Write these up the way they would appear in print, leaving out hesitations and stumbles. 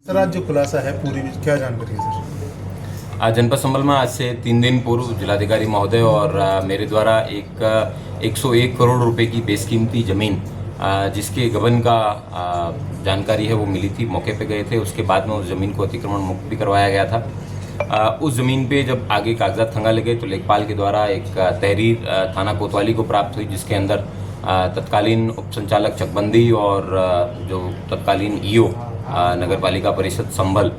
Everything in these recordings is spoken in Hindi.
सर आज जो खुलासा है पूरी क्या जानकारी है सर? आज जनपद संभल में आज से 3 दिन पूर्व जिलाधिकारी महोदय और मेरे द्वारा एक 101 करोड़ रुपए की बेशकीमती ज़मीन जिसके गबन का जानकारी है वो मिली थी। मौके पे गए थे, उसके बाद में उस ज़मीन को अतिक्रमण मुक्त भी करवाया गया था। उस ज़मीन पे जब आगे कागजात खंगाले गए तो लेखपाल के द्वारा एक तहरीर थाना कोतवाली को प्राप्त हुई, जिसके अंदर तत्कालीन उप संचालक चकबंदी और जो तत्कालीन ईओ नगर पालिका परिषद संभल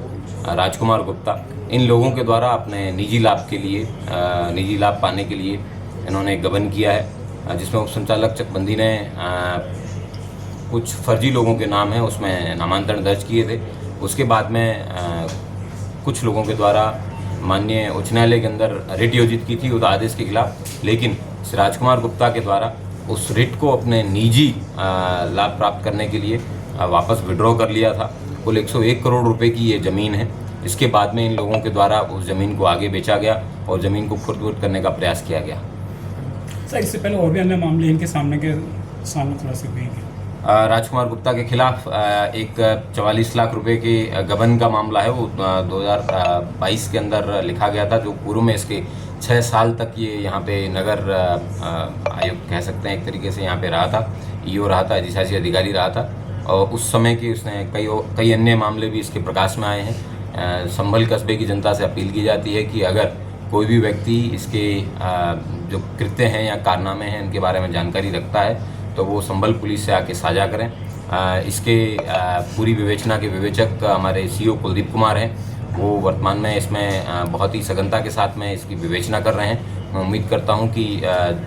राजकुमार गुप्ता, इन लोगों के द्वारा अपने निजी लाभ के लिए निजी लाभ पाने के लिए इन्होंने गबन किया है, जिसमें उप संचालक चकबंदी ने कुछ फर्जी लोगों के नाम हैं उसमें नामांतरण दर्ज किए थे। उसके बाद में कुछ लोगों के द्वारा माननीय उच्च न्यायालय के अंदर रिट योजित की थी उस आदेश के खिलाफ, लेकिन राजकुमार गुप्ता के द्वारा उस रिट को अपने निजी लाभ प्राप्त करने के लिए वापस विड्रॉ कर लिया था। कुल 101 करोड़ रुपए की ये ज़मीन है। इसके बाद में इन लोगों के द्वारा उस ज़मीन को आगे बेचा गया और ज़मीन को खुर्द करने का प्रयास किया गया। सर इससे पहले और भी अन्य मामले इनके सामने खुलासे हुए हैं। राजकुमार गुप्ता के खिलाफ एक 44 लाख रुपए के गबन का मामला है, वो 2022 के अंदर लिखा गया था, जो पूर्व में इसके 6 साल तक ये यहाँ पे नगर आयुक्त कह सकते हैं एक तरीके से यहाँ पे रहा था, ईओ रहा था, अधिशासी अधिकारी रहा था। और उस समय के उसने कई अन्य मामले भी इसके प्रकाश में आए हैं। संभल कस्बे की जनता से अपील की जाती है कि अगर कोई भी व्यक्ति इसके जो कृत्य हैं या कारनामे हैं इनके बारे में जानकारी रखता है तो वो संभल पुलिस से आके साझा करें। इसके पूरी विवेचना के विवेचक हमारे सीओ कुलदीप कुमार हैं, वो वर्तमान में इसमें बहुत ही सघनता के साथ में इसकी विवेचना कर रहे हैं। मैं उम्मीद करता हूं कि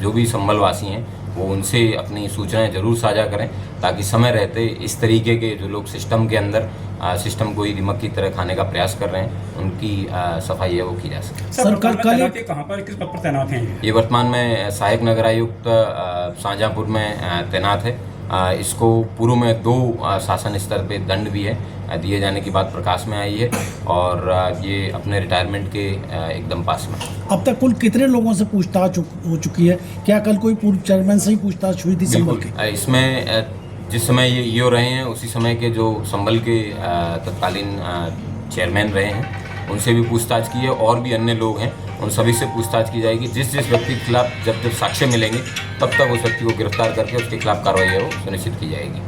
जो भी संभल वासी हैं वो उनसे अपनी सूचनाएं जरूर साझा करें, ताकि समय रहते इस तरीके के जो लोग सिस्टम के अंदर सिस्टम को ही दिमक की तरह खाने का प्रयास कर रहे हैं उनकी सफाई है वो की जा सके। सर कल कहाँ पर किस पद पर तैनात हैं? ये वर्तमान में सहायक नगर आयुक्त शाहजहाँपुर में तैनात है। इसको पूर्व में 2 शासन स्तर पे दंड भी है दिए जाने की बात प्रकाश में आई है और ये अपने रिटायरमेंट के एकदम पास में। अब तक कुल कितने लोगों से पूछताछ हो चुकी है? क्या कल कोई पूर्व चेयरमैन से ही पूछताछ हुई थी संभल की? इसमें जिस समय ये ईओ रहे हैं उसी समय के जो संभल के तत्कालीन चेयरमैन रहे हैं उनसे भी पूछताछ की है, और भी अन्य लोग हैं उन सभी से पूछताछ की जाएगी। जिस व्यक्ति के खिलाफ जब साक्ष्य मिलेंगे तब तक उस व्यक्ति को गिरफ्तार करके उसके खिलाफ कार्रवाई है वो सुनिश्चित की जाएगी।